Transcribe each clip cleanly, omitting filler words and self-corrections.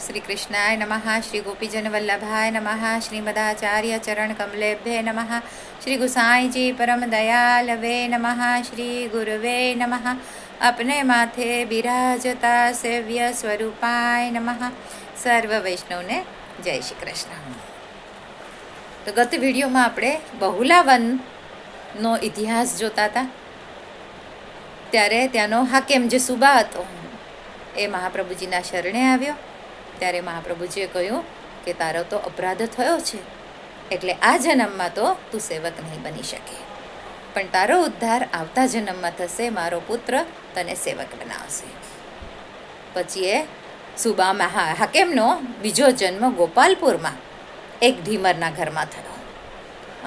श्री कृष्णाय नमः। श्री गोपीजन वल्लभाय नमः। श्रीमदाचार्य चरण कमलेभ्ये नमः। श्री गुसाई जी परम दयालवे नमः। श्री गुरुवे नमः। अपने माथे बिराजता सेव्य स्वरूपाय नमः। सर्व वैष्णव ने जय श्री कृष्ण। तो गत विडियो में आपणे बहुलावनનો इतिहास जोता था। त्यारे त्यानो हाकेम जे सुबा हतो ए महाप्रभुजीना शरणे आव्यो। त्यारे महाप्रभुजीए कह्युं के तारो तो अपराध थयो छे, एटले आ जन्ममां तो तू सेवक नहीं बनी शके, पण तारो उद्धार आवता जन्ममां थशे। मारो पुत्र तने सेवक बनावशे। पछी ए सुबा हाकेमनो बीजो जन्म गोपालपुरमां एक ढीमरना घरमां थयो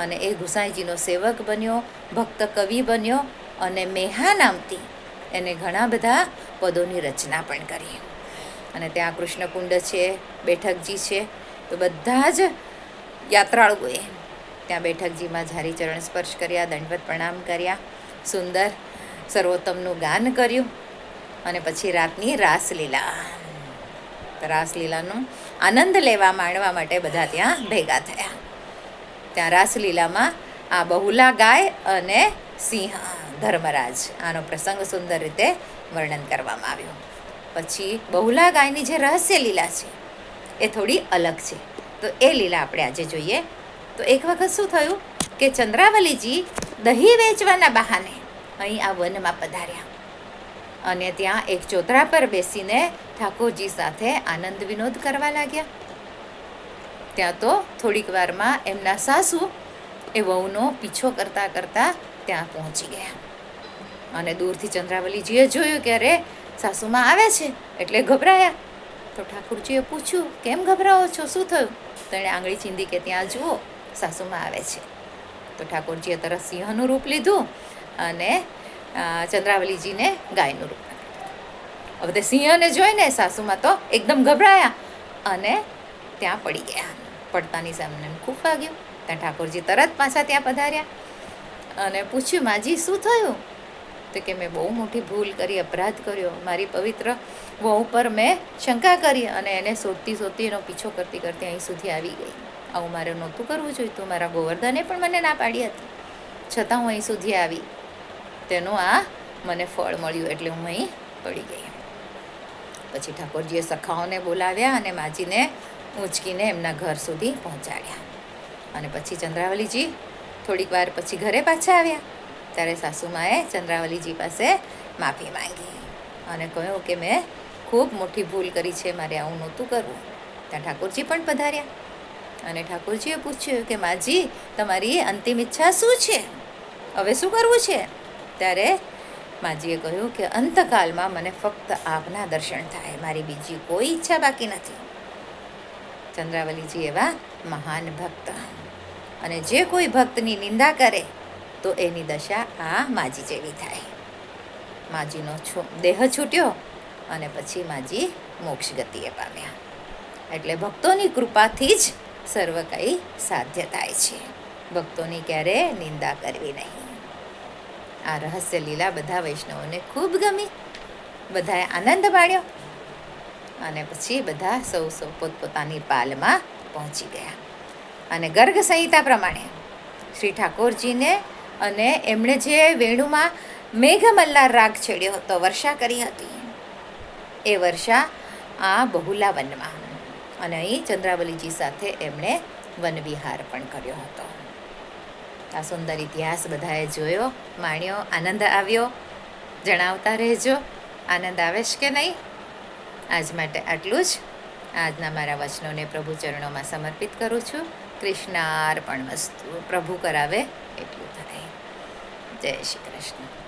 अने ए गुसाईजीनो सेवक बन्यो, भक्त कवि बन्यो अने मेहा नामथी एने घणा बधा पदोनी रचना पण करी। अने त्यां कृष्णकुंड छे, बेठकजी छे, तो बधा ज यात्राळुओए त्यां बेठकजीमां झारी चरण स्पर्श कर्या, दंडवत प्रणाम कर्या, सुंदर सर्वोत्तमनुं गान कर्युं अने पछी रातनी रासलीला रासलीलानो आनंद लेवा माणवा माटे बधा त्यां भेगा थया। त्यां रासलीलामां आ बहुला गाय अने सिंह धर्मराज आनो प्रसंग सुंदर रीते वर्णन करवामां आव्यो। पछी बहुला गायनी जे रहस्य लीला छे ए थोड़ी अलग छे, तो ए लीला आपणे आजे जोईए। तो एक वखत शुं थयुं के चंद्रावलीजी दही वेचवाना बहाने अहीं आ वनमां पधार्या अने त्यां एक चोतरा पर बेसीने ठाकोरजी साथे आनंद विनोद करवा लाग्या। त्यां तो थोड़ीक वारमां एमना सासू ए वहुनो पीछो करता करता त्यां पहोंची गया अने दूरथी चंद्रावलीजीए जोयुं के अरे सासूमां आवे छे एटले गभराया। तो ठाकुरजीए पूछ्युं केम गभराओ छो, शुं थयुं? तेणे आंगળી चींधी के त्यां जुओ सासूमां आवे छे। तो ठाकुरजीए तरत सिंहनुं रूप लीधुं अने चंद्रावलीजीने गायनुं रूप। हवे ते सिंहने जोईने सासूमां तो एकदम गभराया अने त्यां पड़ी गया। पड़तानी सामने खूब वाग्युं। त्यां ठाकुरजी तरत पाछा त्यां पधार्या अने पूछ्युं माजी शुं थयुं? तो कि मैं बहु मोटी भूल करी, अपराध कर्यो, मारी पवित्र वहू पर मैं शंका करी अने एने शोधती शोधती एनो पीछो करती करती अहीं सुधी आवी गई। आવું मारे नहोતું करवुं जोईतुं। मारा गोवर्धने पण मने ना पाडी हती, छतां हुं અહીં સુધી આવી। તેનું આ મને ફળ મળ્યું એટલે હું અહીં પડી ગઈ। પછી ઠાકોરજીએ સખાઓને બોલાવ્યા અને માજીને ઊંચકીને એમના ઘર સુધી પહોંચાડ્યા। અને પછી ચંદ્રાવલીજી થોડીક વાર પછી ઘરે પાછા આવ્યા ત્યારે સાસુમાએ ચંદ્રાવલીજી પાસે માફી માંગી અને કહ્યું કે મેં ખૂબ મોટી ભૂલ કરી છે, મારે આવું નહોતું કરવું। ત્યાં ઠાકોરજી પણ પધાર્યા અને ઠાકોરજીએ પૂછ્યું કે માજી તમારી અંતિમ ઈચ્છા શું છે, હવે શું કરવું છે? ત્યારે માજીએ કહ્યું કે અંતકાલમાં મને ફક્ત આપના દર્શન થાય, મારી બીજી કોઈ ઈચ્છા બાકી નથી। ચંદ્રાવલીજી એવા મહાન ભક્ત અને જે કોઈ ભક્તની નિંદા કરે તો એની દશા આ માજી જેવી થાય। માજીનો દેહ છૂટ્યો અને પછી માજી મોક્ષ ગતિએ પામ્યા। એટલે ભક્તોની કૃપાથી જ સર્વ કંઈ સાધ્ય થાય છે। ભક્તોની ક્યારે નિંદા કરવી નહીં। આ રહસ્ય લીલા બધા વૈષ્ણવોને ખૂબ ગમી, બધાએ આનંદ માણ્યો અને પછી બધા સૌ પોતપોતાની પાલમાં પહોંચી ગયા। અને ગર્ગ સંહિતા પ્રમાણે શ્રી ઠાકોરજીને અને એમણે જે વેણુમાં મેઘમલ્લાર રાગ છેડ્યો હતો, વર્ષા કરી હતી, એ વર્ષા આ બહુલા વનમાં અને અહીં ચંદ્રાવલીજી સાથે એમણે વનવિહાર પણ કર્યો હતો। આ સુંદર ઇતિહાસ બધાએ જોયો, માણ્યો, આનંદ આવ્યો। જણાવતા રહેજો આનંદ આવે છે કે નહીં। આજ માટે આટલું જ। આજના મારા વચનોને પ્રભુ ચરણોમાં સમર્પિત કરું છું। કૃષ્ણાર્પણમસ્તુ। પ્રભુ કરાવે એટલું થાય। જય શ્રી કૃષ્ણ।